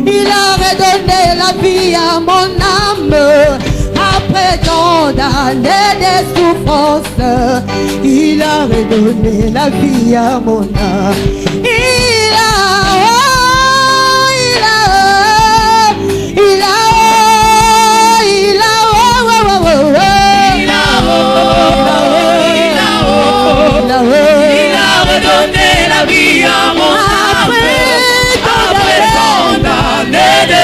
Il a redonné la vie à mon âme. Après tant d'années de souffrance, il a redonné la vie à mon âme. Il a redonné la vie à mon âme. Après tant d'années de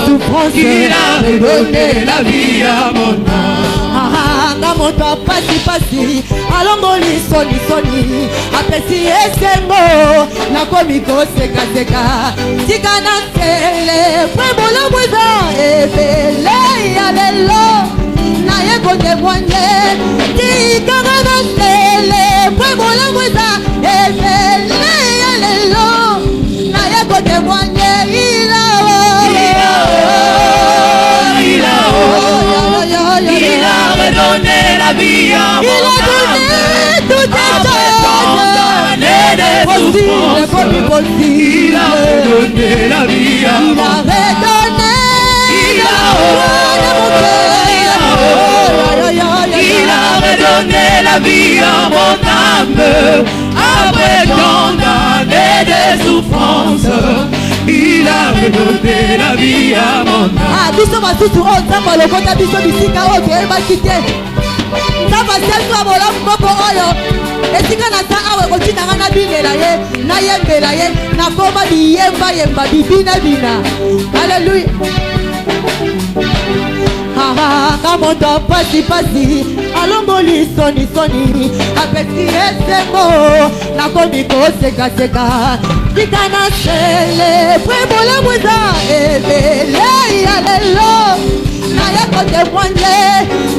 souffrance, il a redonné la vie à mon âme. Moto pasi alongoli soni apesi esengo nakomi koseka tika na tele pwebolo bweza ebele ya lelo naye kotemwanye tika na tele pwebolo bweza ebele ya lelo naye kotemwanye il a redonné la vie à mon âme. Après tant d'années de souffrance, il a redonné la vie à mon âme. Il a redonné la vie à mon âme. Après tant d'années de souffrance, il a redonné la vie à mon âme. Biso masusu o nzambe lokota biso bisika o toyebaki te nzambe asiaki wa bolamu moko oyo esika na ta awe kotinanga na bindela ye nayembela ye nakoma biyembayemba bibinabina. Alleluya. Kamoto pasi alongoli soni apesi esengo nakomi koseka tika na sele pwebola mweza ebele ya lelo naye kotemwanye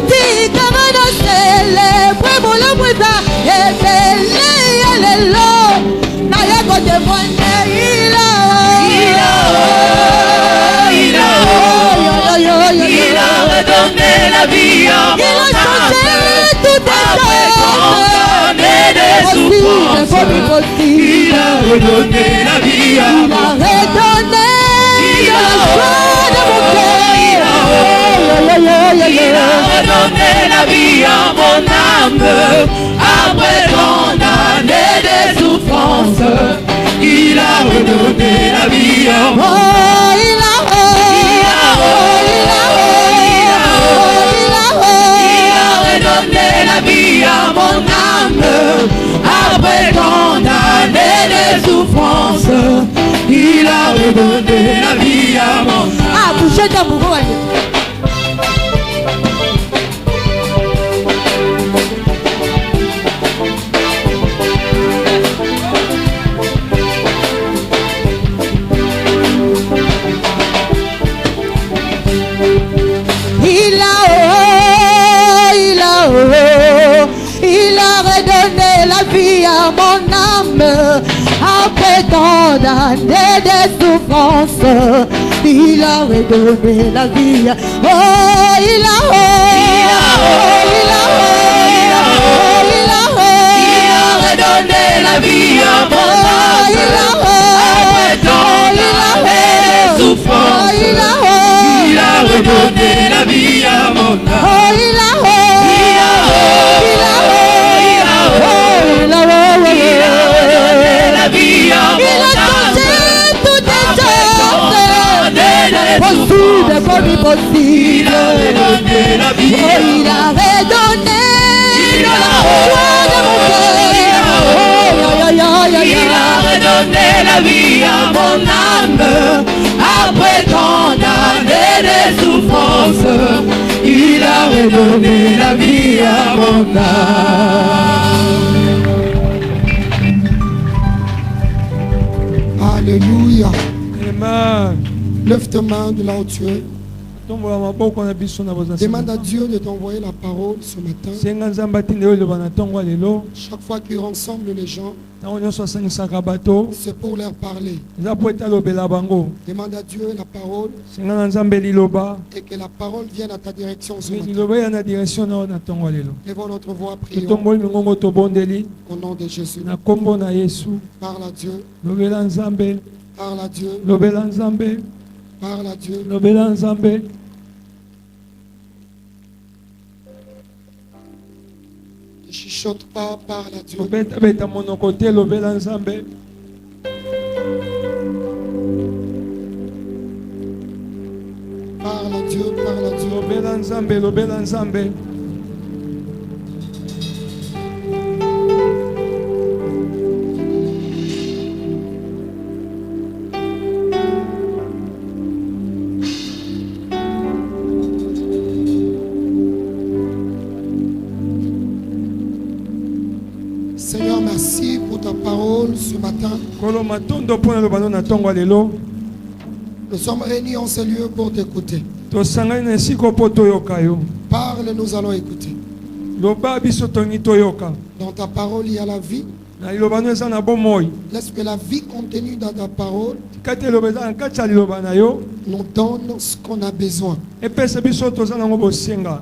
tika na sele pwebola mweza ebele ya lelo naye kotemwanye il a redonné la vie à mon âme. Après tant d'années de souffrance, il a redonné la vie à mon âme. Il a redonné la vie à mon âme. Après tant d'années de souffrance, il a redonné la vie à mon âme. La vie à mon âme. Après tant d'années de souffrance, il a redonné la vie à mon âme. Il a redonné la vie à mon âme. Après tant d'années de souffrance, il a redonné la vie. Oh, il a redonné la vie à mon âme. Après tant d'années de souffrance, il a redonné la vie à mon âme. Il a redonné la vie. Il a redonné la vie à mon âme. Après tant d'années de souffrance, il a redonné la vie à mon âme. Alléluia. Amen. Lève tes mains de là où tu es. Demande à Dieu de t'envoyer la parole ce matin. Chaque fois qu'il rassemble les gens, c'est pour leur parler. Demande à Dieu la parole et que la parole vienne à ta direction ce matin. Lèvons notre voix, prions. Au nom de Jésus. Parle à Dieu. Parle à Dieu. Lobela Nzambe. Parle à Dieu. Lobela Nzambe. Ne chuchote pas, parle à Dieu. Beta beta mon côté lobela Nzambe. Parle à Dieu, parle à Dieu. Lobela Nzambe, lobela Nzambe. Seigneur, merci pour ta parole ce matin. Nous sommes réunis en ce lieu pour t'écouter. Parle, nous allons écouter. Dans ta parole, il y a la vie. Laisse que la vie contenue dans ta parole nous donne ce qu'on a besoin. Que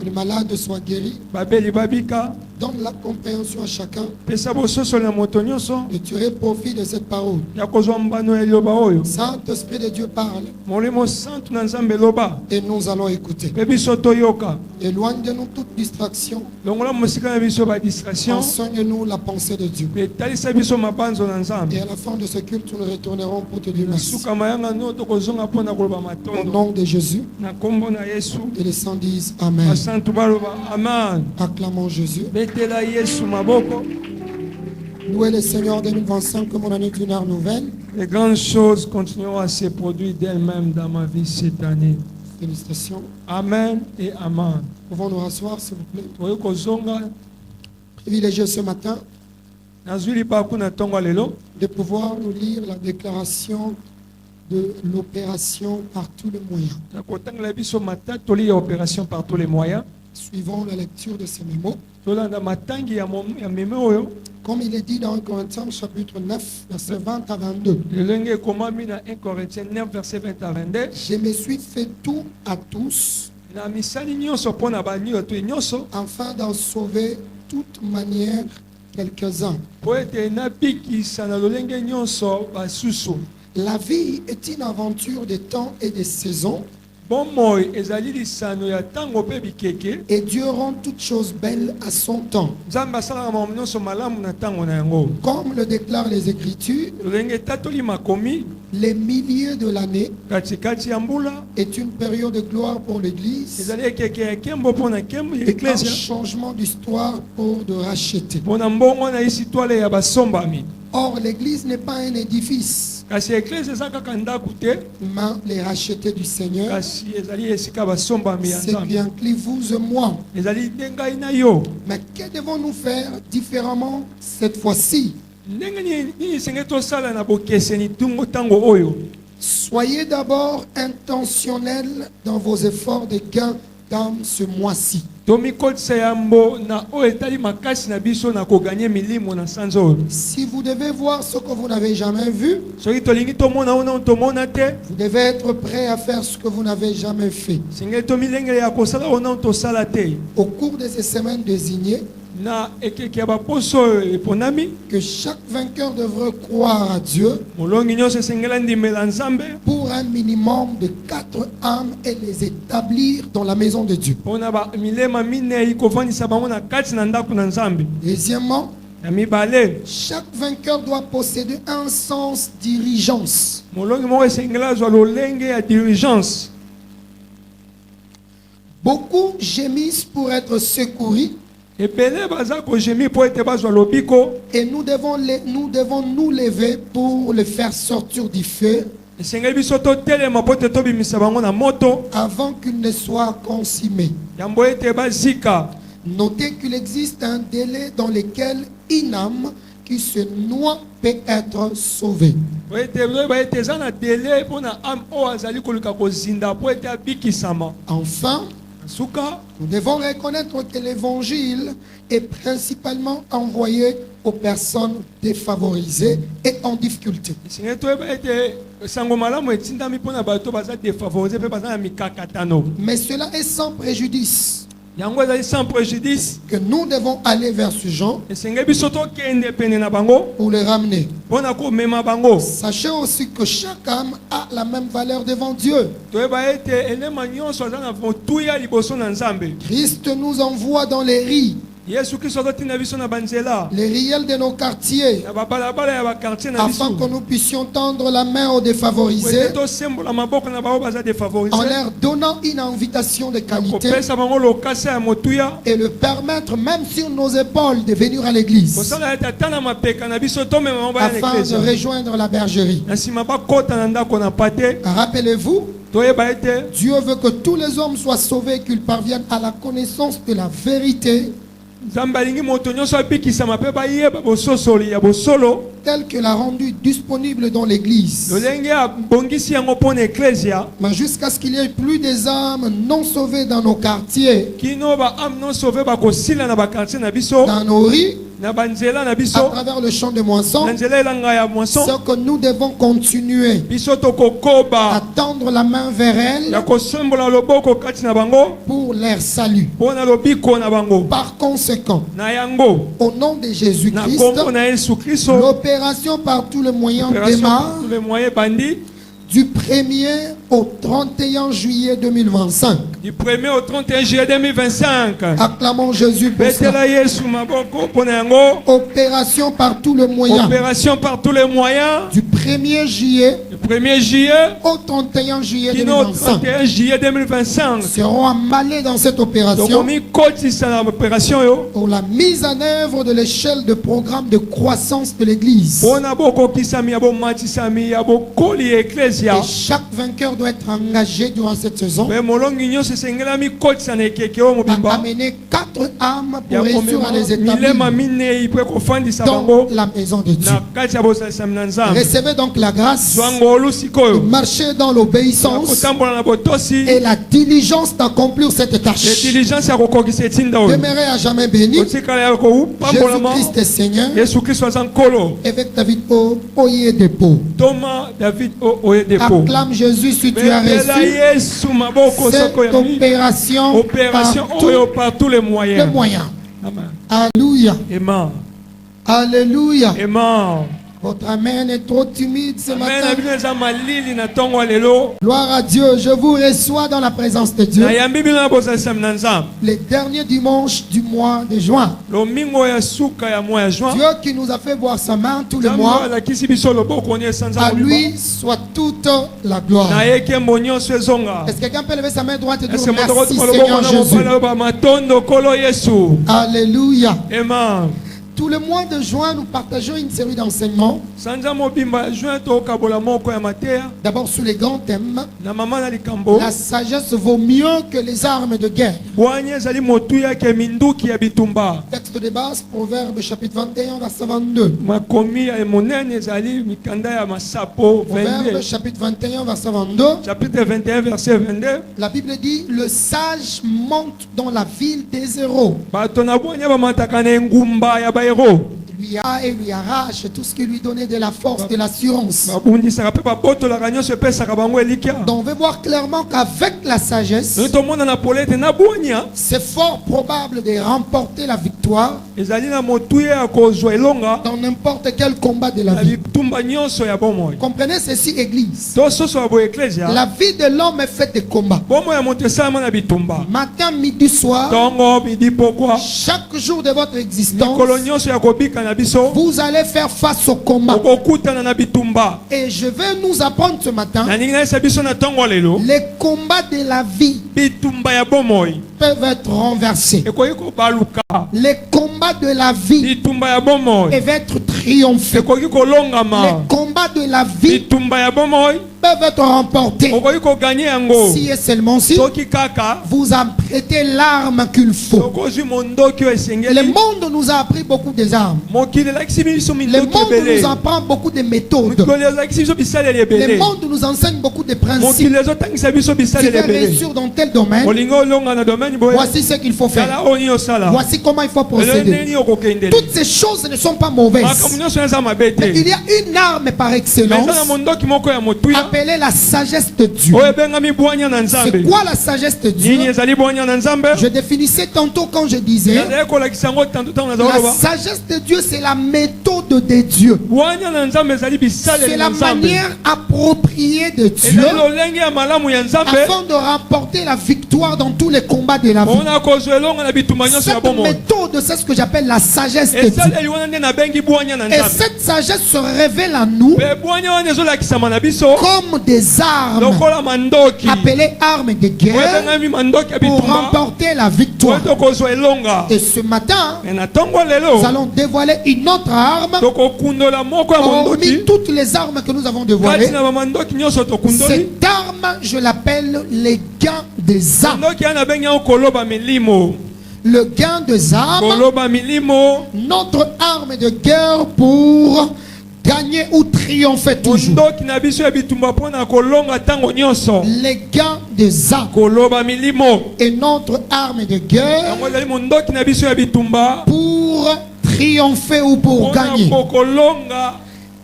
les malades soient guéris. Donne la compréhension à chacun. Et tu aies profit de cette parole. Saint-Esprit de Dieu parle. Et nous allons écouter. Éloigne de nous toute distraction. Enseigne-nous la pensée de Dieu. Et à la fin de ce culte, nous retournerons pour te dire merci. Au nom de Jésus. Et les saints disent Amen. Acclamons Jésus. Louez le Seigneur 2025 comme une année d'une ère nouvelle. Les grandes choses continueront à se produire d'elles-mêmes dans ma vie cette année. Félicitations. Amen et amen. Pouvons nous rasseoir, s'il vous plaît. Privilégié ce matin de pouvoir nous lire la déclaration de l'opération par tous les moyens. Suivons la lecture de ces mémos. Comme il est dit dans 1 Corinthiens chapitre 9, verset 20 à 22. Je me suis fait tout à tous afin d'en sauver toute manière quelques-uns. La vie est une aventure de temps et de saisons. Et Dieu rend toutes choses belles à son temps. Comme le déclarent les Écritures, les milieux de l'année est une période de gloire pour l'Église et un changement d'histoire pour de racheter. Or, l'Église n'est pas un édifice, mais les rachetés du Seigneur. C'est bien que vous et moi. Mais que devons-nous faire différemment cette fois-ci? Soyez d'abord intentionnels dans vos efforts de gain d'âme ce mois-ci. Si vous devez voir ce que vous n'avez jamais vu, vous devez être prêt à faire ce que vous n'avez jamais fait. Au cours de ces semaines désignées, que chaque vainqueur devrait croire à Dieu pour un minimum de 4 âmes et les établir dans la maison de Dieu. Deuxièmement, chaque vainqueur doit posséder un sens dirigeance. Beaucoup gémissent pour être secourus. Et nous devons nous lever pour le faire sortir du feu avant qu'il ne soit consumé. Notez qu'il existe un délai dans lequel une âme qui se noie peut être sauvée. Enfin, nous devons reconnaître que l'évangile est principalement envoyé aux personnes défavorisées et en difficulté. Mais cela est sans préjudice. sans préjudice, que nous devons aller vers ce gens pour les ramener. Sachez aussi que chaque âme a la même valeur devant Dieu. Christ nous envoie dans les rues, les riels de nos quartiers, afin que nous puissions tendre la main aux défavorisés en leur donnant une invitation de qualité et le permettre, même sur nos épaules, de venir à l'église afin de rejoindre la bergerie. Rappelez-vous, Dieu veut que tous les hommes soient sauvés et qu'ils parviennent à la connaissance de la vérité tel que l'a rendu disponible dans l'église. Mais jusqu'à ce qu'il y ait plus des âmes non sauvées dans nos quartiers, dans nos rues, à travers le champ de moisson, ce que nous devons continuer à tendre la main vers elles pour leur salut. Par conséquent, au nom de Jésus-Christ, l'opération par tous les moyens démarre du 1er au 31 juillet 2025. Du 1er au 31 juillet 2025. Acclamons Jésus pour cela. Opération par tous les moyens. Opération par tous les moyens. Du 1er juillet. Du 1er juillet au 31 juillet 2025. 31 juillet 2025. Seront emballés dans cette opération pour la mise en œuvre de l'échelle de programme de croissance de l'Église. Et chaque vainqueur doit être engagé durant cette saison à amener 4 âmes pour réussir à les établir dans la maison de Dieu. Recevez donc la grâce de marcher dans l'obéissance et la diligence d'accomplir cette tâche. Demeurez à jamais béni. Jésus-Christ est Seigneur. Avec David Oye Dépôt. Acclame Jésus si tu as reçu cette opération par tous les moyens. Alléluia. Alléluia. Votre amen est trop timide ce matin. Gloire à Dieu. Je vous reçois dans la présence de Dieu. Les derniers dimanches du mois de juin. Dieu qui nous a fait voir sa main tous les mois. À lui soit toute la gloire. Est-ce que quelqu'un peut lever sa main droite et dire merci Seigneur Jésus? Alléluia. Amen. Tout le mois de juin, nous partageons une série d'enseignements. D'abord sur les grands thèmes. La sagesse vaut mieux que les armes de guerre. Texte de base, Proverbe chapitre 21, verset 22. Proverbe chapitre 21, verset 22. Chapitre 21, verset 22. La Bible dit, le sage monte dans la ville des héros. Et lui arrache tout ce qui lui donnait de la force, de l'assurance. Donc on veut voir clairement qu'avec la sagesse, c'est fort probable de remporter la victoire dans n'importe quel combat de la vie. Comprenez ceci, Église. La vie de l'homme est faite de combats. Matin, midi, soir, chaque jour de votre existence, vous allez faire face au combat. Et je vais nous apprendre ce matin, les combats de la vie peuvent être renversés. Les combats de la vie peuvent être triomphés. Les combats de la vie peuvent être remportés si et seulement si vous apprêtez l'arme qu'il faut. Le monde nous a appris beaucoup des armes. Le monde nous apprend beaucoup de méthodes. Le monde nous enseigne beaucoup de principes. Tu veux réussir dans tel domaine, voici ce qu'il faut faire. Voici comment il faut procéder. Toutes ces choses ne sont pas mauvaises. Mais il y a une arme par excellence appelée la sagesse de Dieu. C'est quoi la sagesse de Dieu? Je définissais tantôt quand je disais la sagesse de Dieu, c'est la méthode de Dieu. C'est la manière appropriée de Dieu afin de remporter la victoire dans tous les combats de la vie. Cette méthode, c'est ce que j'appelle la sagesse de Dieu. Et cette sagesse se révèle à nous comme des armes appelées armes de guerre pour remporter la victoire. Et ce matin, nous allons dévoiler une autre arme. Hormis toutes les armes que nous avons dévoilées, cette arme, je l'appelle les gains des armes. Le gain des armes, notre arme de guerre pour gagner ou triompher toujours. Les gains des armes et notre arme de guerre pour triompher ou pour gagner.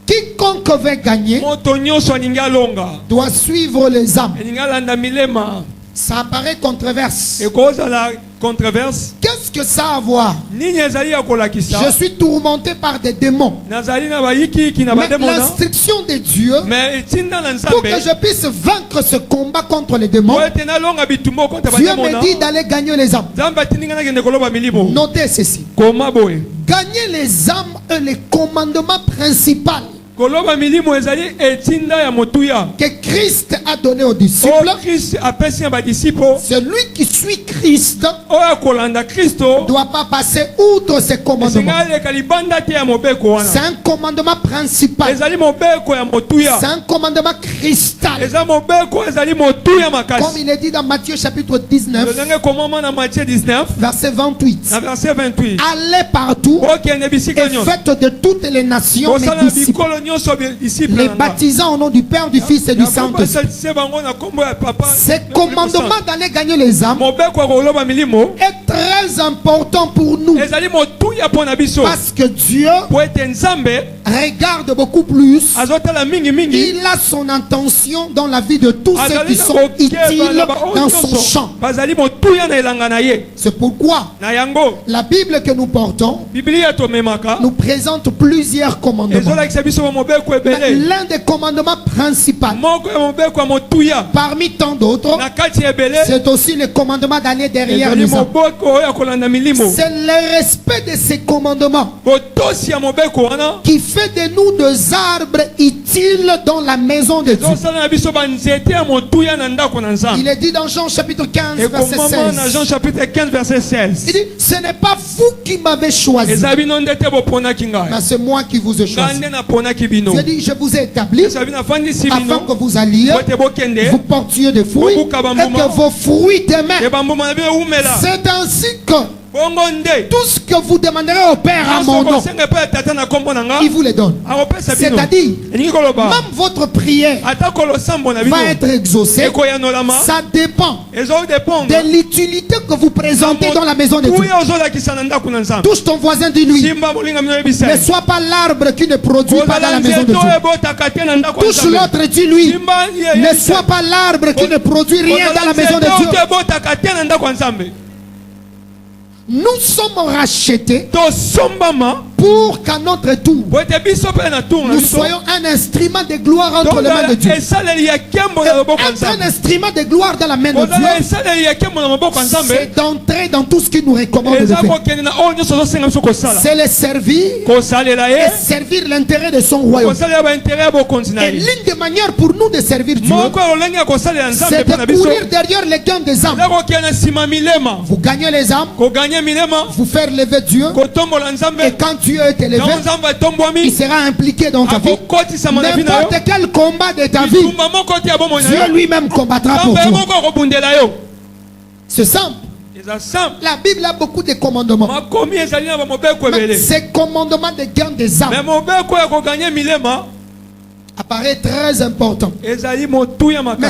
Quiconque veut gagner doit suivre les armes. Ça apparaît controverse. Qu'est-ce que ça a à voir? Je suis tourmenté par des démons. Mais l'instruction de Dieu, pour que je puisse vaincre ce combat contre les démons, Dieu me dit d'aller gagner les âmes. Notez ceci. Gagner les âmes est le commandement principal que Christ a donné aux disciples. Celui qui suit Christ ne doit pas passer outre ces commandements. C'est un commandement principal. C'est un commandement cristal. Comme il est dit dans Matthieu chapitre 19, verset 28. Allez partout et faites de toutes les nations mes disciples, les baptisant au nom du Père, du Fils et du Saint-Esprit. Ce commandement d'aller gagner les âmes est très important pour nous, parce que Dieu regarde beaucoup plus. Il a son intention dans la vie de tous ceux qui sont utiles dans son champ. C'est pourquoi la Bible que nous portons nous présente plusieurs commandements. L'un des commandements principaux parmi tant d'autres, c'est aussi le commandement d'aller derrière les hommes. C'est le respect de ces commandements qui fait de nous des arbres utiles dans la maison de Dieu. Il est dit dans Jean chapitre 15 verset 16. Il dit, ce n'est pas vous qui m'avez choisi, mais c'est moi qui vous ai choisi. Dieu dit, je vous ai établi afin que vous alliez, vous portiez des fruits et que vos fruits demeurent. C'est ainsi que tout ce que vous demanderez au Père à mon nom, il vous les donne. C'est-à-dire, même votre prière va être exaucée. Ça dépend de l'utilité que vous présentez dans la maison de Dieu. Touche ton voisin, dis-lui, ne sois pas l'arbre qui ne produit pas dans la maison de Dieu. Touche l'autre, dis-lui, ne sois pas l'arbre qui ne produit rien dans la maison de Dieu. Nous sommes rachetés pour qu'à notre tour, nous soyons un instrument de gloire entre les mains de Dieu. Être un instrument de gloire dans la main de Dieu, c'est d'entrer dans tout ce qu'il nous recommande de faire. C'est le servir et servir l'intérêt de son royaume. Et l'une des manières pour nous de servir Dieu, c'est de courir derrière les gains des âmes. Vous gagnez les âmes, vous faire lever Dieu, et quand Dieu est élevé, il sera impliqué dans ta vie. N'importe quel combat de ta vie, Dieu lui-même combattra pour toi. C'est simple. La Bible a beaucoup de commandements. Mais ces commandements de gain des âmes apparaît très important. Mais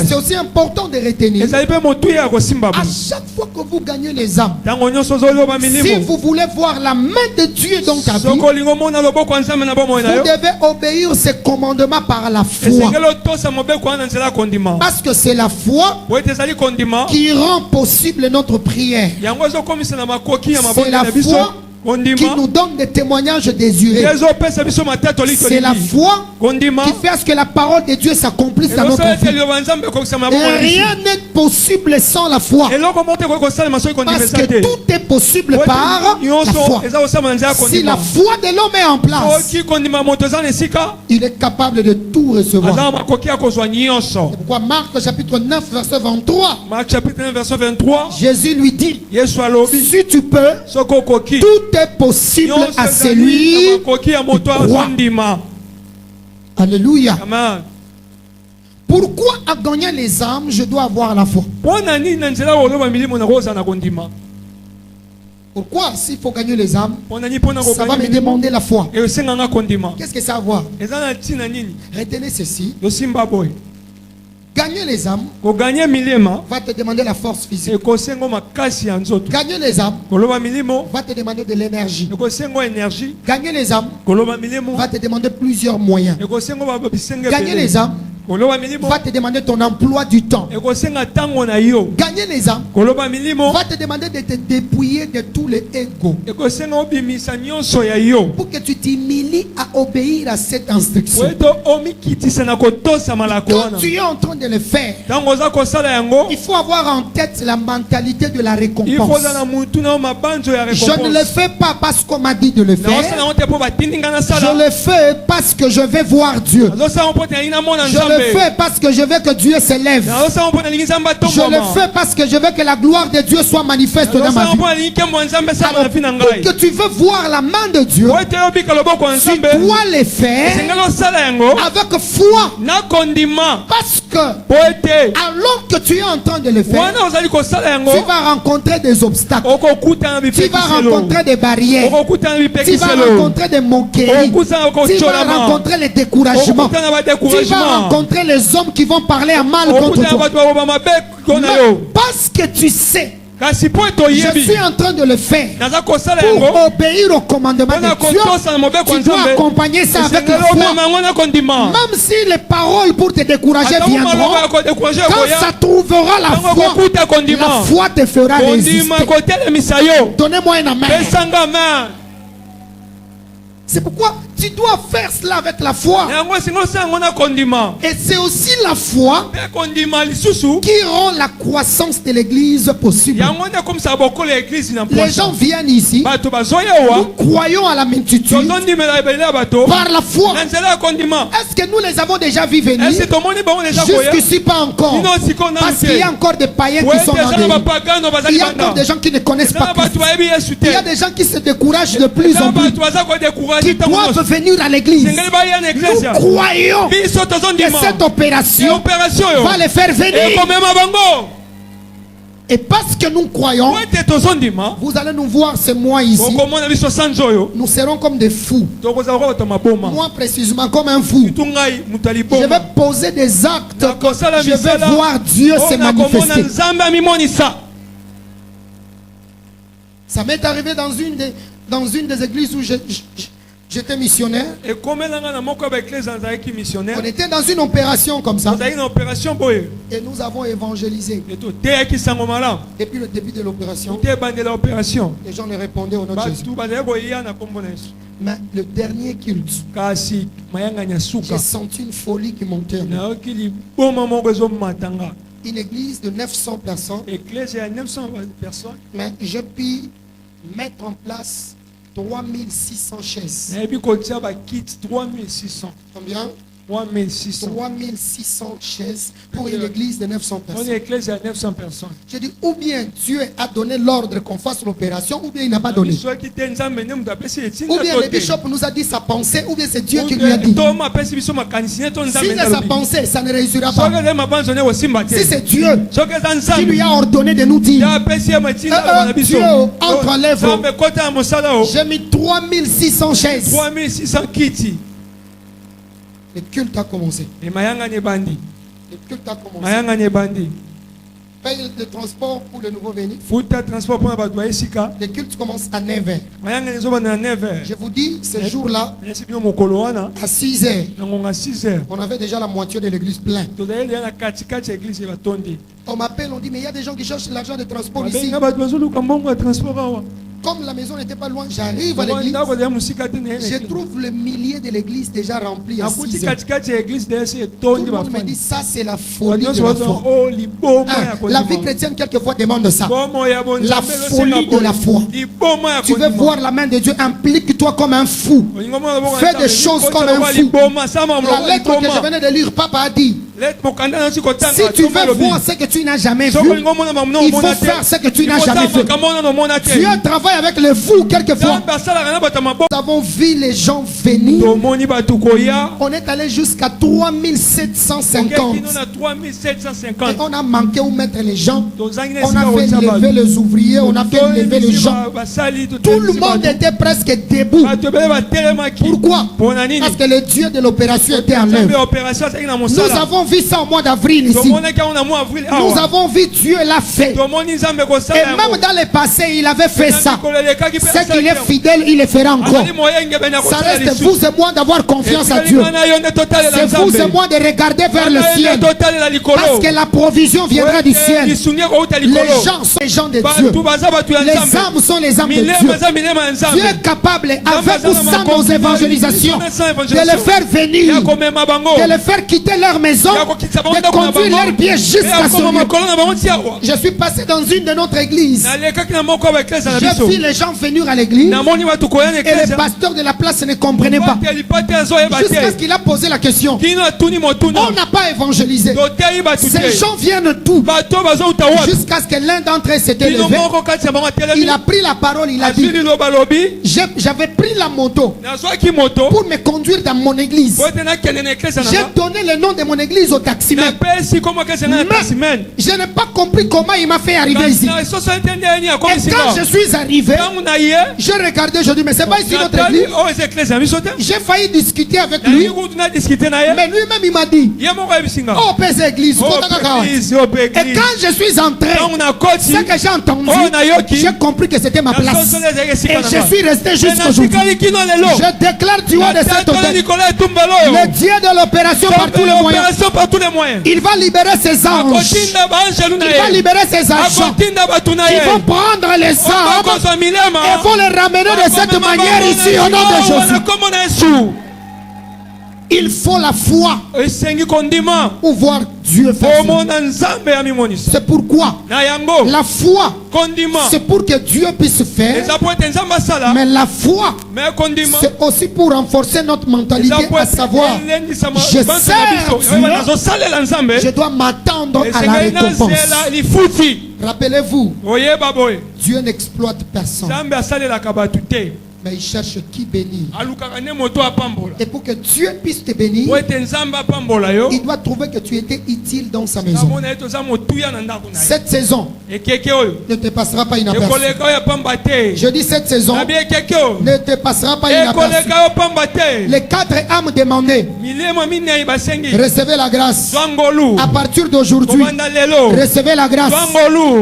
c'est aussi important de retenir. À chaque fois que vous gagnez les âmes, si vous voulez voir la main de Dieu dans ta vie, vous devez obéir ses commandements par la foi. Parce que c'est la foi qui rend possible notre prière. C'est la foi qui nous donne des témoignages désirés. C'est la foi qui fait à ce que la parole de Dieu s'accomplisse dans notre vie. Et rien n'est possible sans la foi. Parce que tout est possible par la foi. Si la foi de l'homme est en place, il est capable de tout recevoir. C'est pourquoi Marc chapitre 9 verset 23, Jésus lui dit, si tu peux, tout est possible à celui qui croit. Alléluia. Pourquoi à gagner les âmes je dois avoir la foi? Pourquoi s'il faut gagner les âmes, ça va me demander la foi? Qu'est-ce que ça va avoir? Retenez ceci. Gagner les âmes va te demander la force physique. Gagner les âmes va te demander de l'énergie. Gagner les âmes va te demander plusieurs moyens. Gagner les âmes va te demander ton emploi du temps. Gagner les âmes va te demander de te dépouiller de tous les égos pour que tu t'humilies à obéir à cette instruction. Quand tu es en train de le faire, il faut avoir en tête la mentalité de la récompense. Je ne le fais pas parce qu'on m'a dit de le faire. Je le fais parce que je vais voir Dieu. Je le fais parce que je veux que Dieu s'élève. Je le fais parce que je veux que la gloire de Dieu soit manifeste dans ma vie. Alors, que tu veux voir la main de Dieu, tu dois le faire avec foi. Parce que alors que tu es en train de le faire, tu vas rencontrer des obstacles. Tu vas rencontrer des barrières. Tu vas rencontrer des moqueries. Tu vas rencontrer les découragements. Tu vas rencontrer les hommes qui vont parler à mal contre toi. Mais parce que tu sais, je suis en train de le faire pour obéir au commandement de Dieu. Tu dois accompagner ça avec la foi. Même si les paroles pour te décourager viendront, quand ça trouvera la foi te fera résister. Donnez-moi un amen. C'est pourquoi tu dois faire cela avec la foi. Et c'est aussi la foi qui rend la croissance de l'église possible. Les gens viennent ici, nous croyons à la multitude par la foi. Est-ce que nous les avons déjà vus venir? Jusqu'ici pas encore. Parce qu'il y a encore des païens qui sont dans des... Il y a encore des gens qui ne connaissent pas Christ. Il y a des gens qui se découragent de plus en plus, qui doivent venir à l'église. Nous croyons que cette opération va les faire venir. Et parce que nous croyons, vous allez nous voir ce mois ici. Nous serons comme des fous. Moi précisément comme un fou. Je vais poser des actes. Je vais voir Dieu se manifester. Ça m'est arrivé dans une des églises où j'étais missionnaire. On était dans une opération comme ça. Et nous avons évangélisé. Depuis le début de l'opération, les gens ne répondaient au nom de Jésus. Mais le dernier culte, j'ai senti une folie qui montait. Une église de 900 personnes. Mais j'ai pu mettre en place 3600 chaises. 3600. Combien? 3600 chaises pour une église de 900 personnes. Une église de 900 personnes. J'ai dit, ou bien Dieu a donné l'ordre qu'on fasse l'opération, ou bien il n'a pas donné. Ou bien le bishop nous a dit sa pensée, ou bien c'est Dieu qui lui a dit. Si c'est sa pensée, ça ne réussira pas. Si c'est Dieu qui lui a ordonné de nous dire, Dieu, entre l'œuvre. J'ai mis 3600 chaises. Le culte a commencé. Et mayanga ne bandi. Le culte a commencé. Mayanga ne bandi. Paye le transport pour le nouveau venu. Futa transport pour la esika. Le culte commence à 9h. Mayanga ne zoba na 9h. Je vous dis, ce jour-là, à 6h, on avait déjà la moitié de l'église pleine. On m'appelle, on dit, mais il y a des gens qui cherchent l'argent de transport ici. Comme la maison n'était pas loin, j'arrive à l'église. Je trouve le millier de l'église déjà rempli à 6h. Tout le monde me dit, ça c'est la folie de la foi. La vie chrétienne quelquefois demande ça. La folie de la foi. Tu veux voir la main de Dieu, implique-toi comme un fou. Fais des choses comme un fou. La lettre que je venais de lire, papa a dit, si tu veux voir ce que tu n'as jamais vu, il faut faire ce que tu n'as jamais fait. Dieu travaille avec les fous quelquefois. Nous avons vu les gens venir. On est allé jusqu'à 3750. Et on a manqué où mettre les gens. On a fait lever les ouvriers. On a fait lever les gens. Tout le monde était presque debout. Pourquoi? Parce que le Dieu de l'opération était en œuvre. Nous avons vu ça au mois d'avril ici. Nous avons vu Dieu l'a fait. Et même dans le passé, il avait fait ça. C'est qu'il est fidèle, il le fera encore. Ça reste vous et moi d'avoir confiance à Dieu. C'est vous et moi de regarder vers le ciel. Parce que la provision viendra du ciel. Les gens sont les gens de Dieu. Les âmes sont les âmes de Dieu. Dieu est capable, avec ou sans nos évangélisations, de les faire venir, de les faire quitter leur maison, de conduire leurs pieds jusqu'à ce lieu. Je suis passé dans une de notre église. J'ai vu les gens venir à l'église et le pasteur de la place ne comprenait pas. Jusqu'à ce qu'il a posé la question. On n'a pas évangélisé. Ces gens viennent d'où? Jusqu'à ce que l'un d'entre eux s'était levé. Il a pris la parole, il a dit, j'avais pris la moto pour me conduire dans mon église. J'ai donné le nom de mon église au taximène. Mais je n'ai pas compris comment il m'a fait arriver ici. Et quand je suis arrivé, j'ai regardé, je dis, mais c'est pas ici notre église. J'ai failli discuter avec lui. Mais lui-même il m'a dit, oh pèse église. Et quand je suis entré, ce que j'ai entendu, j'ai compris que c'était ma place. Et je suis resté jusqu'aujourd'hui. Je déclare du haut de cette hôtel, le Dieu de l'opération par tous les moyens. Il va libérer ses anges. Il va libérer ses agents. Ils vont prendre les âmes et vont les ramener de cette manière ici au nom de Jésus. Il faut la foi pour voir Dieu faire. C'est pourquoi la foi, c'est pour que Dieu puisse faire. Mais la foi, c'est aussi pour renforcer notre mentalité, à savoir, je sers Dieu, je dois m'attendre à la récompense. Rappelez-vous, Dieu n'exploite personne, mais il cherche qui bénir. Et pour que Dieu puisse te bénir, il doit trouver que tu étais utile dans sa maison. Cette saison ne te passera pas inaperçue. Je dis cette saison ne te passera pas inaperçue. Les 4 âmes demandées, recevez la grâce. À partir d'aujourd'hui, recevez la grâce.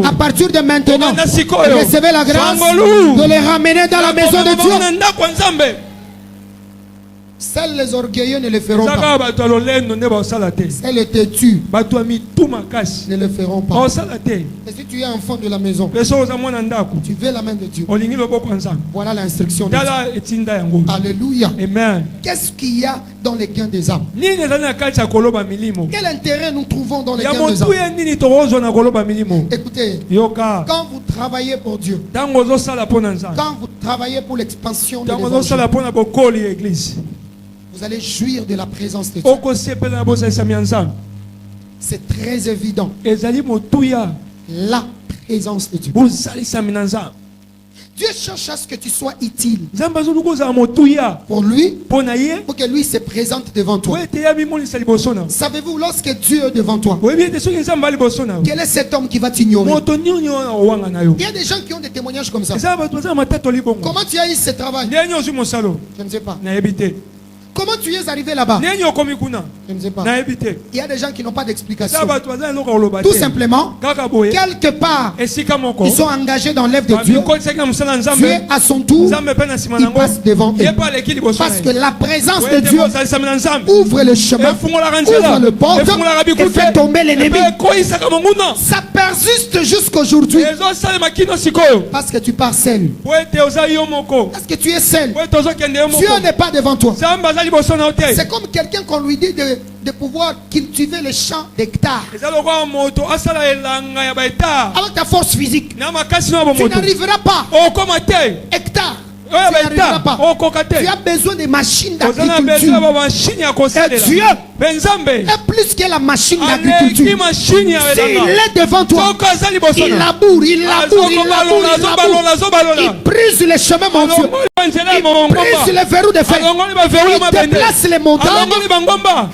À partir de maintenant, recevez la grâce de les ramener dans la maison de Dieu. Seuls les orgueilleux ne le feront pas. Seuls les têtus ne le feront pas. Et si tu es enfant de la maison, tu veux la main de Dieu. Voilà l'instruction de Dieu. Alléluia. Amen. Qu'est-ce qu'il y a dans les gains des âmes? Quel intérêt nous trouvons dans les gains des âmes? Écoutez, quand vous travaillez pour Dieu, quand vous travaillez pour l'expansion de l'évangile, vous allez jouir de la présence de Dieu. C'est très évident. La présence de Dieu. Dieu cherche à ce que tu sois utile pour lui, pour que lui se présente devant toi. Savez-vous, lorsque Dieu est devant toi, quel est cet homme qui va t'ignorer? Il y a des gens qui ont des témoignages comme ça. Comment tu as eu ce travail? Je ne sais pas. Comment tu es arrivé là-bas? Je ne sais pas. Il y a des gens qui n'ont pas d'explication. Tout simplement, quelque part, ils sont engagés dans l'œuvre de Dieu. Dieu, à son tour, il passe devant eux. Parce que la présence de Dieu ouvre le chemin, ouvre le porte et fait tomber l'ennemi. Ça persiste jusqu'aujourd'hui. Parce que tu pars seul. Parce que tu es seul. Dieu n'est pas devant toi. C'est comme quelqu'un qu'on lui dit de pouvoir cultiver les champs d'hectares. Avec ta force physique, tu n'arriveras pas. Hectare. Tu n'arriveras pas. Tu as besoin de machines d'agriculture. Et Dieu est plus que la machine d'agriculture. S'il est devant toi, il laboure, il brise les chemins montueux. Il brise les verrous de fer. Il déplace les montagnes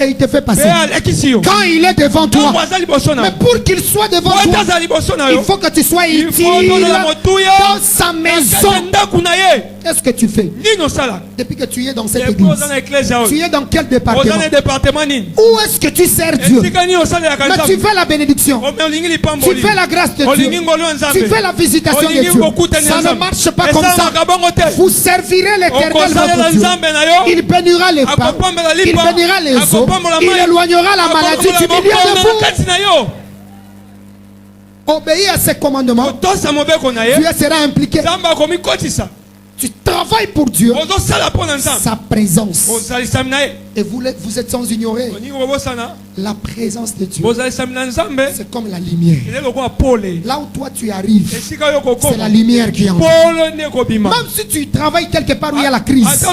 et il te fait passer. Quand il est devant toi, mais pour qu'il soit devant toi, il faut que tu sois utile dans sa maison. Qu'est-ce que tu fais depuis que tu es dans cette église? Tu es dans quel département? Où est-ce que tu sers Dieu? Mais tu fais la bénédiction, tu fais la grâce de Dieu, tu fais la visitation de Dieu. Ça ne marche pas comme ça. Vous servirez l'Éternel votre Dieu. Il bénira les pas, il bénira les eaux, il éloignera la maladie du milieu de vous. Obéis à ses commandements, Dieu sera impliqué. Tu travailles pour Dieu, sa présence. Et vous êtes sans ignorer la présence de Dieu. C'est comme la lumière. Là où toi tu arrives, c'est la lumière qui entre. Même si tu travailles quelque part où il y a la crise,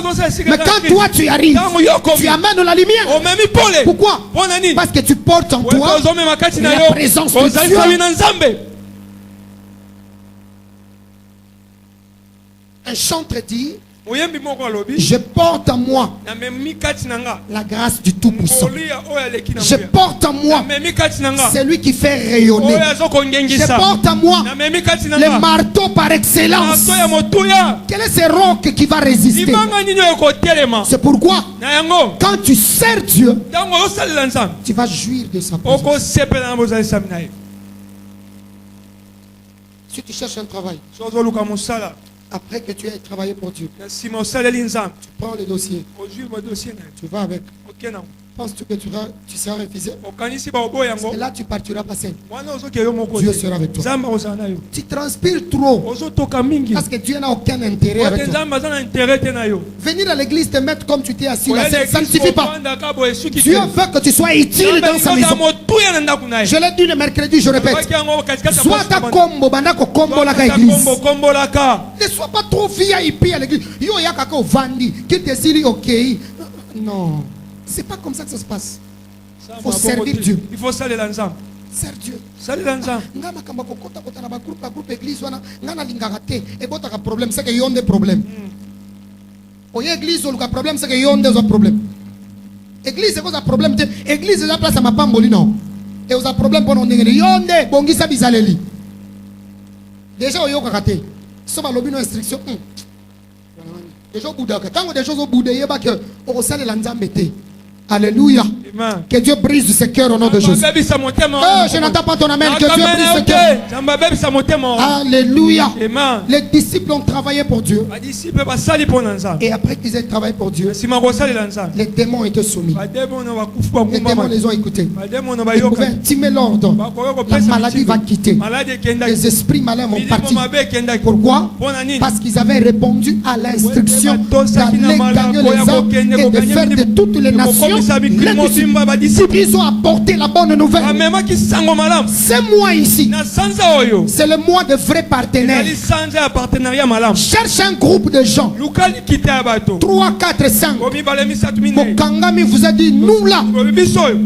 mais quand toi tu arrives, tu amènes la lumière. Pourquoi? Parce que tu portes en toi la présence de Dieu. Un chantre dit: je porte en moi la grâce du Tout-Puissant. Je porte en moi celui qui fait rayonner. Je porte en moi le marteau par excellence. Quel est ce roc qui va résister? C'est pourquoi quand tu sers Dieu, tu vas jouir de sa présence. Si tu cherches un travail, après que tu aies travaillé pour Dieu, tu prends le dossier, tu vas avec. Penses-tu que tu seras refusé? Parce que là tu partiras pas seul. Dieu sera avec toi. Tu transpires trop parce que Dieu n'a aucun intérêt avec toi. Venir à l'église te mettre comme tu t'es assis là, ça ne suffit pas. Dieu veut que tu sois utile dans sa maison. Je l'ai dit le mercredi, je répète. Sois ta combo, bandako combo la église. Ne sois pas trop VIP à l'église. Yo ya kako vandi, qui te dit ok. Non. C'est pas comme ça que ça se passe. Il faut servir Dieu. Il faut saluer l'ensemble. Sers Dieu. Salut l'ensemble. Ngana kamba kokota kota na ba groupe église wana ngana lingaka te e botaka problème c'est que yonde problème. Oye église oluka problème c'est que yonde zo problème. Église c'est quoi problème te église la place à ma pamboli non. Et aux problème pour ndengene yonde bongisa bizaleli. Déjà oyoka kate. So ba lobi no instruction. Déjà au bout d'un temps des choses au bout de yeba que au sein de l'anzambete. Alléluia. Amen. Que Dieu brise ce cœurs au nom de Jésus. Je n'entends pas ton amen. Que Dieu brise ce cœurs. Alléluia. Amen. Les disciples ont travaillé pour Dieu. Et après qu'ils aient travaillé pour Dieu, les démons étaient soumis. Les démons les ont écoutés. Ils pouvaient intimer l'ordre. La maladie va quitter. Les esprits malins vont partir. Pourquoi? Parce qu'ils avaient répondu à l'instruction d'aller gagner les âmes et de faire de toutes les nations. Ils ont apporté la bonne nouvelle. C'est moi ici. C'est le mois de vrais partenaires. Cherche un groupe de gens. 3, 4, 5. Mokangami vous a dit, nous là,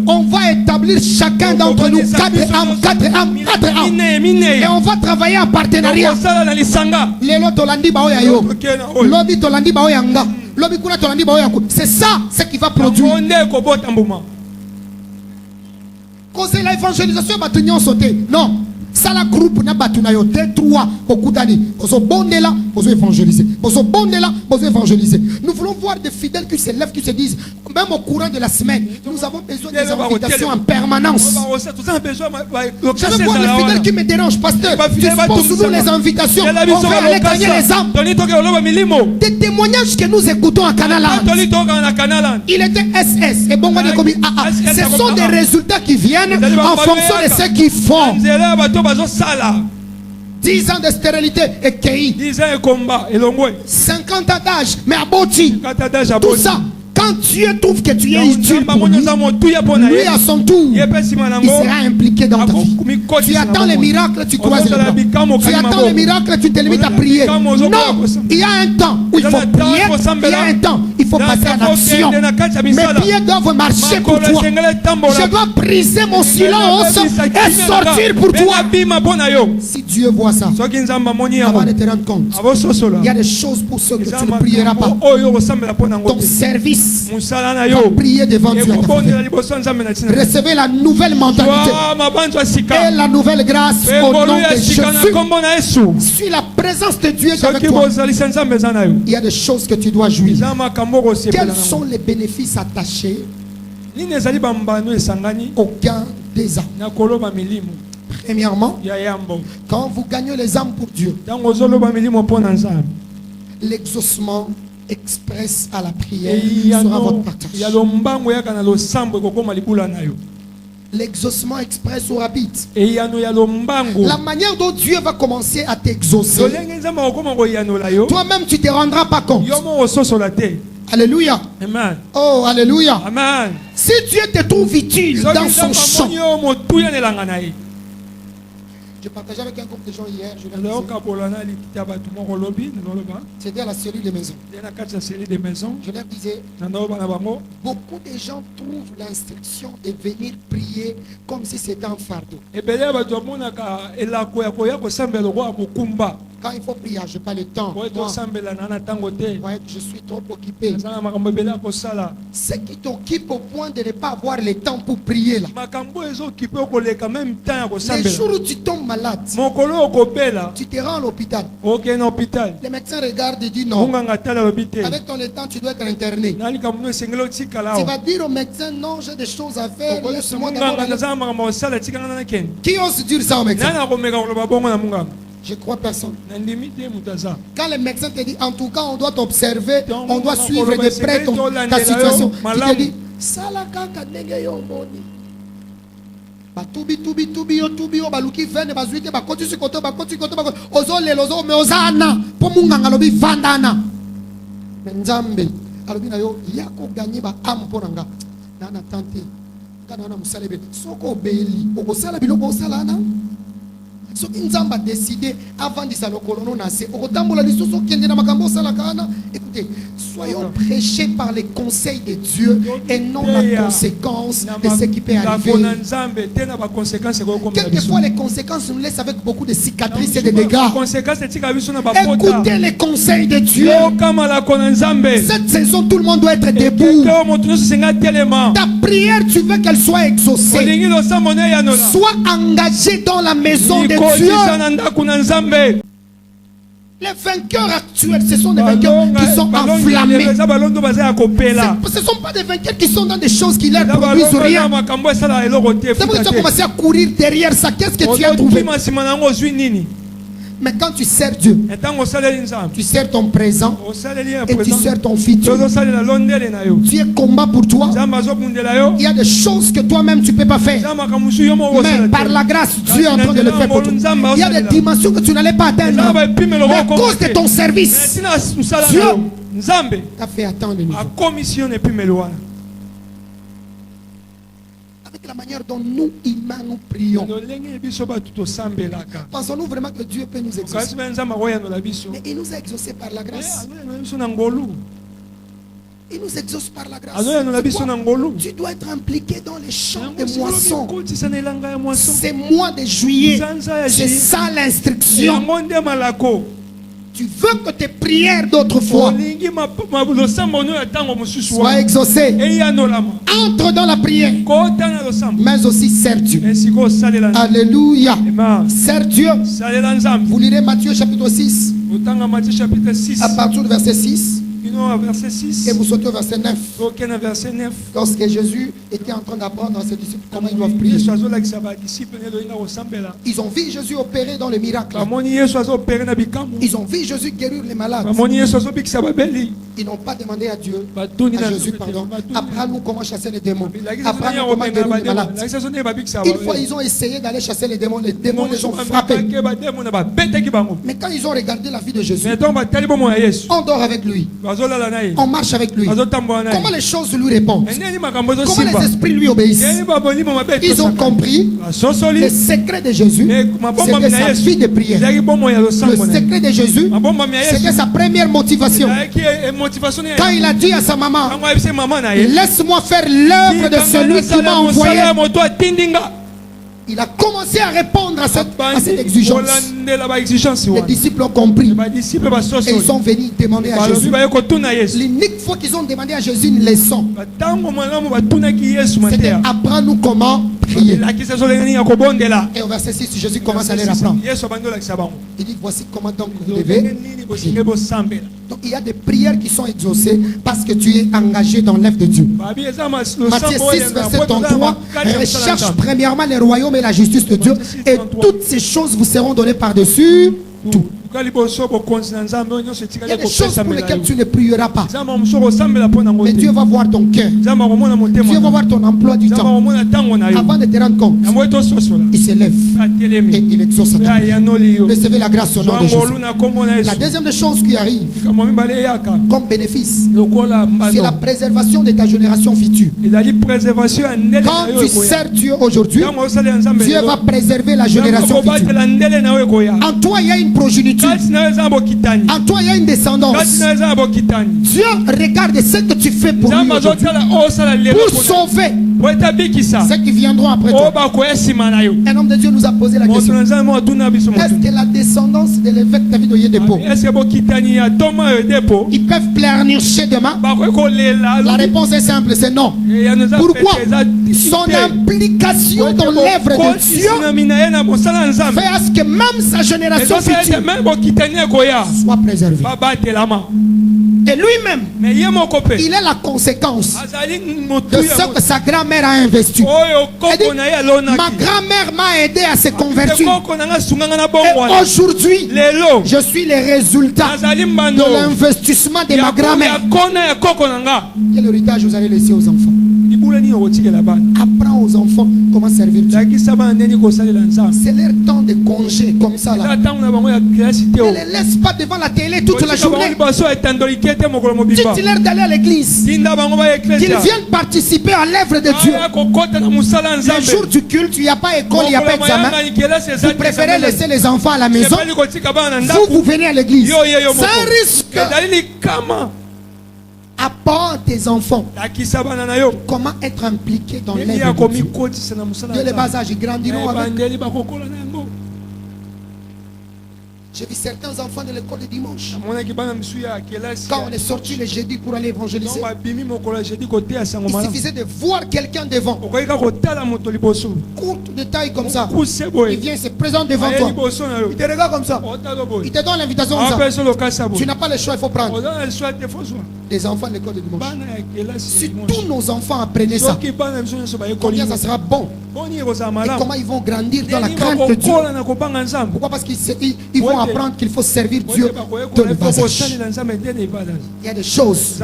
on va établir chacun d'entre nous 4 âmes, 4 âmes, 4 âmes. Et on va travailler en partenariat. Lelo tolandi baoya yo. Lobi tolandi baoya nga. C'est ça ce qui va produire. Conseil l'évangélisation va sauter. Non. Ça la groupe n'a pas 2, 3 kokutani. Koso bondela vous évangélisez. Vous évangélisez. Nous voulons voir des fidèles qui se lèvent, qui se disent, même au courant de la semaine, nous avons besoin des invitations en permanence. Je veux voir les fidèles qui me dérangent, pasteur. Dispose-nous les invitations. On va aller gagner les âmes. Des témoignages que nous écoutons à Canalan. Il était SS et bon, ce sont des résultats qui viennent en fonction de ce qu'ils font. 10 ans de stérilité et KI. 10 ans de combat et 50 ans d'âge, mais à Boti. Tout ça. Quand Dieu trouve que tu es utile pour lui, lui à son tour, il sera impliqué dans ta vie. Tu attends les miracles, tu croises les bras. Tu attends les miracles, tu te limites à prier. Non, il y a un temps où il faut prier, il y a un temps il faut passer à l'action. Mes pieds doivent marcher pour toi. Je dois briser mon silence et sortir pour toi. Si Dieu voit ça, avant de te rendre compte, il y a des choses pour ceux que tu ne prieras pas. Ton service, prier devant Dieu. Recevez la nouvelle mentalité et la nouvelle grâce au nom de Jésus. Si la présence de Dieu est avec toi, il y a des choses que tu dois jouir. Quels sont les bénéfices attachés? Aucun des âmes. Premièrement, quand vous gagnez les âmes pour Dieu, l'exaucement express à la prière sera votre partage. L'exaucement express au rapide. La manière dont Dieu va commencer à t'exaucer, toi-même tu ne te rendras pas compte. Alléluia. Amen. Oh, alléluia. Amen. Si Dieu te trouve utile dans son champ. Je partageais avec un groupe de gens hier. C'était à la cellule des maisons. Je leur disais, beaucoup de gens trouvent l'instruction de venir prier comme si c'était un fardeau. Quand il faut prier, je n'ai pas le temps. Moi, je suis trop occupé. Ce qui t'occupe au point de ne pas avoir le temps pour prier là. Les jours où tu tombes malade, tu te rends à l'hôpital. Les médecins regardent et disent non. Avec ton temps, tu dois être interné. Tu vas dire au médecin non, j'ai des choses à faire. Qui ose dire ça au médecin? Je crois personne. Quand le médecin te dit en tout cas on doit t'observer, on doit suivre de près ta situation, tu te dis salakaka nenge yo moni. Tubi baluki vene bazuike bakoti sikoto ozole lozo me ozana po munganga lobi vandana. Nzambe alobi na yo yako gagner ba am ponanga. Nana tante kana na musalebe soko beli okosala biloko osalana. So Nzamba a décidé avant de s'allocoler nasser. Écoutez, soyons prêchés par les conseils de Dieu et non la conséquence de ce qui peut arriver. Quelquefois les conséquences nous laissent avec beaucoup de cicatrices et de dégâts. Écoutez les conseils de Dieu. Cette saison tout le monde doit être debout. Ta prière tu veux qu'elle soit exaucée. Sois engagé dans la maison de Dieu. Les vainqueurs actuels, ce sont des vainqueurs qui sont enflammés. Ce ne sont pas des vainqueurs qui sont dans des choses qui leur produisent rien. C'est pour que tu as commencé à courir derrière ça. Qu'est-ce que tu as trouvé? Mais quand tu sers Dieu, tu sers ton présent et tu sers ton futur. Tu es combat pour toi. Il y a des choses que toi-même tu ne peux pas faire. Mais par la grâce, Dieu est en train de le faire pour toi. Il y a des dimensions que tu n'allais pas atteindre. Mais à cause de ton service, Dieu t'a fait attendre le niveau. La manière dont nous, humains, nous prions. Pensons-nous vraiment que Dieu peut nous exaucer? Mais il nous a exaucés par la grâce. Il nous exauce par la grâce. Tu dois être impliqué dans les champs de moisson. C'est mois de juillet. C'est ça l'instruction. Tu veux que tes prières d'autrefois soient exaucées. Entre dans la prière, mais aussi sers Dieu. Alléluia. Sers Dieu. Vous lirez Matthieu chapitre 6. À partir du verset 6. Verset 6. Et vous sautez au verset 9. Verset 9. Lorsque Jésus était en train d'apprendre à ses disciples comment ils doivent prier, ils ont vu Jésus opérer dans les miracles. Ils ont vu Jésus guérir les malades. Ils n'ont pas demandé à Dieu, à Jésus, pardon, apprends-nous comment chasser les démons. Apprends-nous comment guérir les malades. Une fois, ils ont essayé d'aller chasser les démons les ont frappés. Mais quand ils ont regardé la vie de Jésus, on dort avec lui. On marche avec lui. Comment les choses lui répondent? Comment les esprits lui obéissent? Ils ont compris le secret de Jésus, c'était sa vie de prière. Le secret de Jésus, c'était sa première motivation. Quand il a dit à sa maman, laisse-moi faire l'œuvre de celui qui m'a envoyé, il a commencé à répondre à cette exigence. Les disciples ont compris. Et ils sont venus demander à Jésus. L'unique fois qu'ils ont demandé à Jésus une leçon, c'était apprends-nous comment prier. Et au verset 6, Jésus commence à les apprendre. Il dit voici comment donc vous devez prier. Donc il y a des prières qui sont exaucées parce que tu es engagé dans l'œuvre de Dieu. Matthieu 6, verset 33, recherche premièrement les royaumes et la justice de Dieu, et toutes ces choses vous seront données par-dessus tout. Il y a des choses pour lesquelles tu ne prieras pas. Mais Dieu va voir ton cœur. Dieu va voir ton emploi du temps. Avant de te rendre compte, il s'élève et il exauce ta prière. Recevez la grâce au nom de Jésus. La deuxième des choses qui arrive comme bénéfice, c'est la préservation de ta génération future. Quand tu sers Dieu aujourd'hui, Dieu va préserver la génération future. En toi, il y a une progéniture. En toi, il y a une descendance. Dieu regarde ce que tu fais pour lui aujourd'hui, pour sauver ceux qui viendront après toi. Un homme de Dieu nous a posé la question: est-ce que la descendance de l'évêque David Oyedepo, ils peuvent pleurnicher demain? La réponse est simple, c'est non. Pourquoi? Son implication dans l'œuvre de Dieu fait à ce que même sa génération future soit préservée. Et lui-même, il est la conséquence de ce que sa grand-mère a investi. Ma grand-mère m'a aidé à se convertir. Et aujourd'hui, je suis le résultat de l'investissement de ma grand-mère. Quel héritage vous allez laisser aux enfants? Apprends aux enfants comment servir Dieu. C'est leur temps de congé comme ça là. Ne les laisse pas devant la télé toute la journée. Dites-leur d'aller à l'église, qu'ils viennent participer à l'œuvre de Dieu. Le jour du culte, il n'y a pas école, il n'y a pas examen. Vous préférez laisser les enfants à la maison. Vous venez à l'église. C'est un risque. Apprends à tes enfants comment être impliqué dans l'œuvre de Dieu. De les bas âges, ils grandiront avec. J'ai vu certains enfants de l'école de dimanche. Quand on est sorti le jeudi pour aller évangéliser, il suffisait de voir quelqu'un devant, courte de taille comme ça. Il vient se présente devant toi. Il te regarde comme ça. Il te donne l'invitation comme ça. Tu n'as pas le choix, il faut prendre. Les enfants de l'école de dimanche. Si tous nos enfants apprenaient ça, combien ça sera bon? Et comment ils vont grandir dans la crainte de Dieu? Pourquoi? Parce qu'ils vont apprendre qu'il faut servir Dieu de le bas âge. Il y a des choses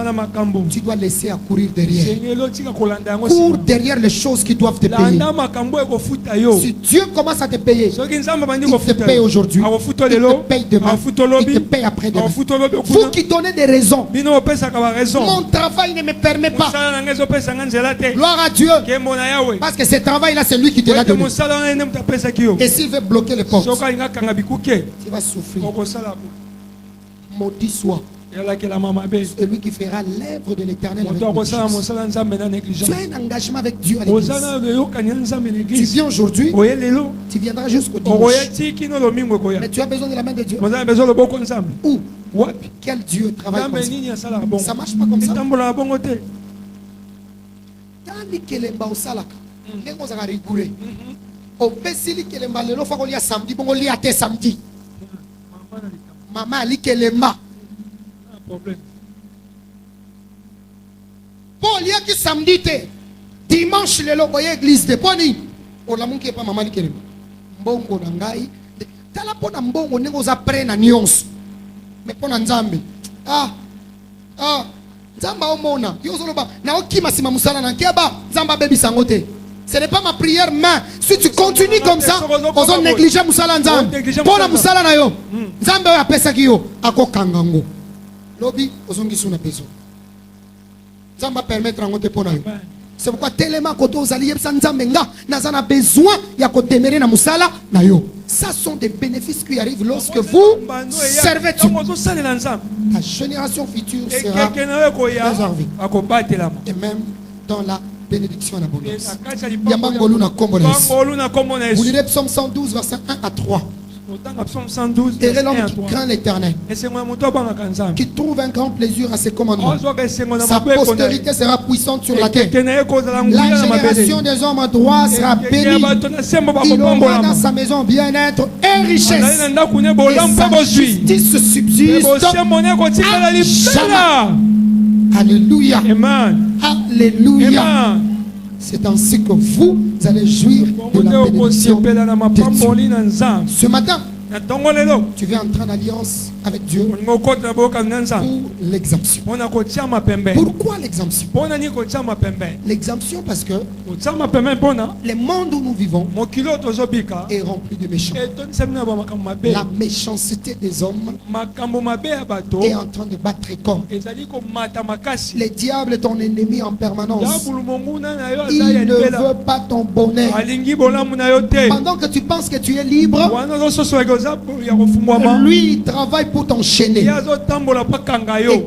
tu dois laisser à courir derrière. Cours derrière les choses qui doivent te payer. Si Dieu commence à te payer, il te paye aujourd'hui, il te paye demain, il te paye après-demain. Vous qui donnez des raisons, mon travail ne me permet pas. Gloire à Dieu. Parce que ce travail-là, c'est lui qui te l'a donné. Et s'il veut bloquer les portes, tu vas souffrir. Maudit soit celui qui fera l'œuvre de l'Éternel avec négligence. Tu as un engagement avec Dieu à l'église. Tu viens aujourd'hui, tu viendras jusqu'au dimanche. Mais tu as besoin de la main de Dieu. Où? Quel Dieu travaille comme ça? Ça ne marche pas comme ça. Tandis que les baosalaka, les gens ont rigouré. Au Bessili que les malheureux font samedi, bon lia te samedi. Maman alikelema. Problème. Paul y a qui samedi te. Dimanche le lobo église de poni. O la munki pas maman alikelema. Mbongo na ngai. Tala pona mbongo nengo za prena nyonso. Mais pona nzambe. Nzamba omona. Yo zoloba na okima sima musala na kiaba. Nzamba baby sangote. Ce n'est pas ma prière, mais si tu continues comme ça, on va négliger Moussala Nzambe. Pour la Moussala na yo, Nzambe a pesa ki yo, ako kangango. Lobi, ozongi suna peso. Nzamba permettre en pour na yo. C'est pourquoi tellement koto ozali yebsa Nzambe nga, nazana besoin ya ko demeurer na Moussala na yo. Ça sont des bénéfices qui arrivent lorsque vous servez Dieu. Ta génération future sera préservée. Et même dans la bénédiction en abondance. Vous lirez Psaume 112, verset 1 à 3. Et l'homme qui craint l'Éternel, qui trouve un grand plaisir à ses commandements. Sa postérité sera puissante sur la terre. La génération des hommes droits sera bénie. Il aura dans sa maison bien-être et richesse. Et sa justice subsiste à jamais. Alléluia. Alléluia. C'est ainsi que vous allez jouir de la bénédiction de Dieu. Ce matin, tu viens entrer en alliance avec Dieu pour l'exemption. Pourquoi l'exemption? L'exemption parce que le monde où nous vivons est rempli de méchants. La méchanceté des hommes est en train de battre corps. Le diable est ton ennemi en permanence. Il ne veut pas ton bonheur. Pendant que tu penses que tu es libre, lui il travaille pour t'enchaîner. Et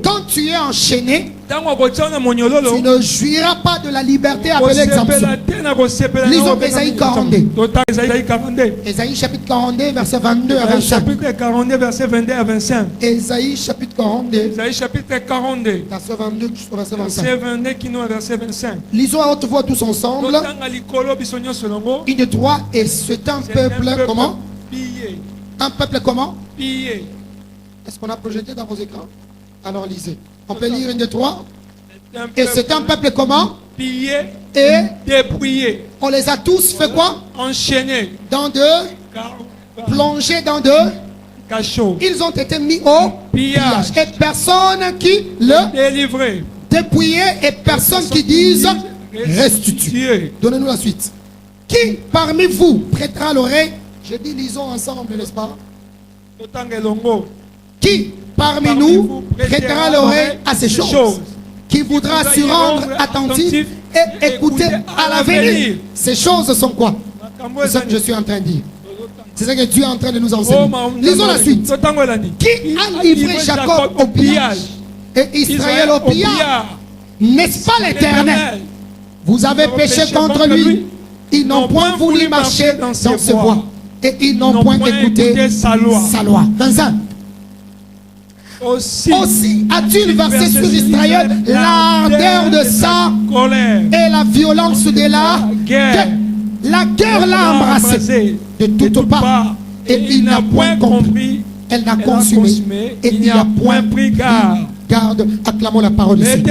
quand tu es enchaîné, tu ne jouiras pas de la liberté appelée exemption. Lisons Ésaïe 42. Ésaïe chapitre 42, verset 22 à 25. Ésaïe chapitre 42. Verset 22 jusqu'au verset 25. Lisons à haute voix tous ensemble. Une de trois, et c'est un peuple comment? Un peuple comment? Est-ce qu'on a projeté dans vos écrans? Alors lisez. On peut lire une de trois. Et c'est un peuple comment? Pillé et dépouillé. On les a tous fait quoi? Enchaînés. Dans deux. Plongés dans deux. Cachots. Ils ont été mis au pillage. Et personne qui le délivrer. Dépouillé et personne qui dise restituer. Donnez-nous la suite. Qui parmi vous prêtera l'oreille? Je dis lisons ensemble, n'est-ce pas? Qui parmi nous prêtera l'oreille à ces choses? Qui voudra s'y rendre attentif et écouter à l'avenir? Ces choses sont quoi? C'est ça que je suis en train de dire. C'est ça que Dieu est en train de nous enseigner. Lisons la suite. Qui a livré Jacob au pillage et Israël au pillage? N'est-ce pas l'Éternel? Vous avez péché contre lui. Ils n'ont point voulu marcher dans ses voies. Et ils n'ont point écouté sa loi. Vincent. Aussi a-t-il versé sur Israël l'ardeur de sa colère et la violence de la guerre. La guerre l'a embrassé de toutes parts et il n'a point compris. Elle n'a consumé et il n'y a point pris garde. Acclamons la parole de Dieu.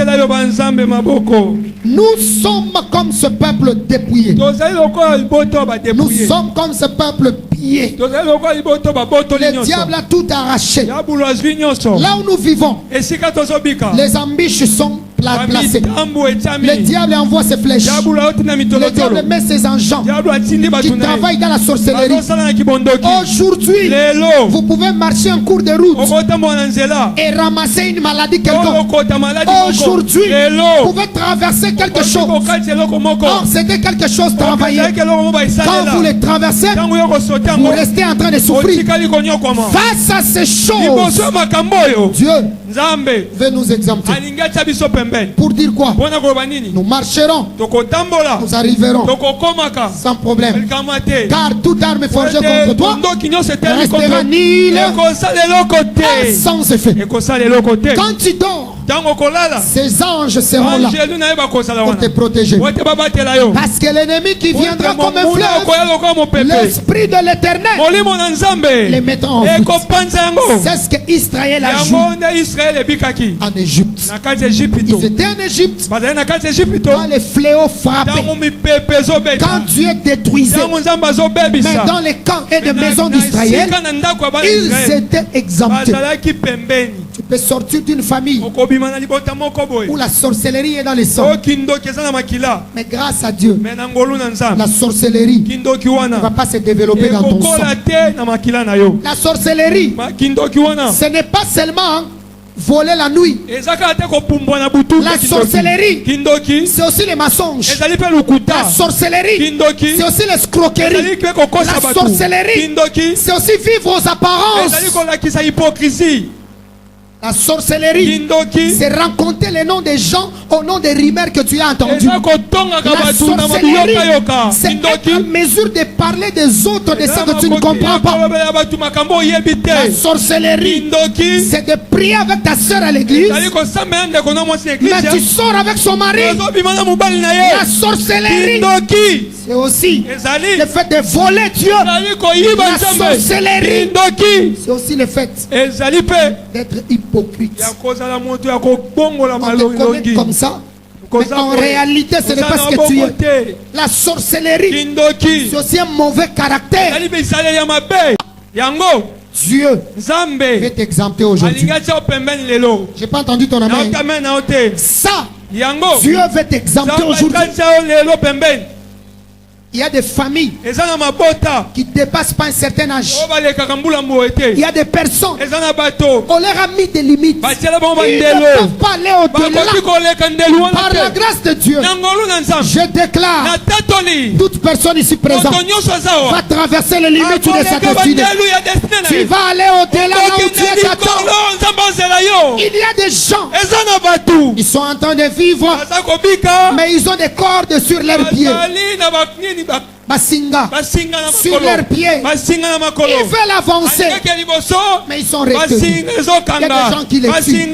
Nous sommes comme ce peuple dépouillé. Nous sommes comme ce peuple pillé. Le diable a tout arraché. Là où nous vivons, les embûches sont placées. Le diable envoie ses flèches. Le diable met ses engins qui travaillent dans la sorcellerie. Aujourd'hui, vous pouvez marcher en cours de route et ramasser une maladie quelconque. Aujourd'hui, vous pouvez traverser quelque chose. Or, c'était quelque chose travaillé. Quand vous les traversez, vous restez en train de souffrir. Face à ces choses, Dieu veut nous exempter. Pour dire quoi? Nous marcherons, nous arriverons sans problème. Car toute arme forgée contre toi restera nulle et sans effet. Quand tu dors, Ces anges seront là pour te protéger. Parce que l'ennemi qui viendra comme un fleuve, l'esprit de l'Éternel les mettra en route. C'est ce que Israël a joué en Égypte. Ils étaient en Égypte quand les fléaux frappaient, quand Dieu détruisait. Mais dans les camps et les maisons d'Israël, ils étaient exemptés. Tu peux sortir d'une famille où la sorcellerie est dans les sangs. Mais grâce à Dieu, la sorcellerie ne va pas se développer dans ton sang. La sorcellerie, ce n'est pas seulement voler la nuit. La sorcellerie, c'est aussi les mensonges. La sorcellerie, c'est aussi l'escroquerie. La sorcellerie, c'est aussi vivre aux apparences. La sorcellerie, c'est rencontrer les noms des gens au nom des rumeurs que tu as entendues. La sorcellerie, c'est être en mesure de parler des autres de ce que tu ne comprends pas. La sorcellerie, c'est de prier avec ta soeur à l'église, mais tu sors avec son mari. La sorcellerie, c'est aussi le fait de voler Dieu. La sorcellerie, c'est aussi le fait d'être hypocrite. On te connaît comme ça, mais en réalité ce n'est pas ce que tu es. La sorcellerie, c'est aussi un mauvais caractère. Dieu veut t'exempter aujourd'hui. J'ai pas entendu ton amen. Ça, Dieu veut t'exempter aujourd'hui. Il y a des familles qui ne dépassent pas un certain âge. Il y a des personnes, on leur a mis des limites. Ils ne peuvent pas aller au-delà. Par la grâce de Dieu, je déclare, toute personne ici présente va traverser les limites de sa destinée. Tu vas aller au-delà là où Dieu t'attend. Il y a des gens, ils sont en train de vivre, mais ils ont des cordes sur leurs pieds. Basinga sur leurs pieds. Ils veulent avancer, mais ils sont retenus. Il y a des gens qui les tuent.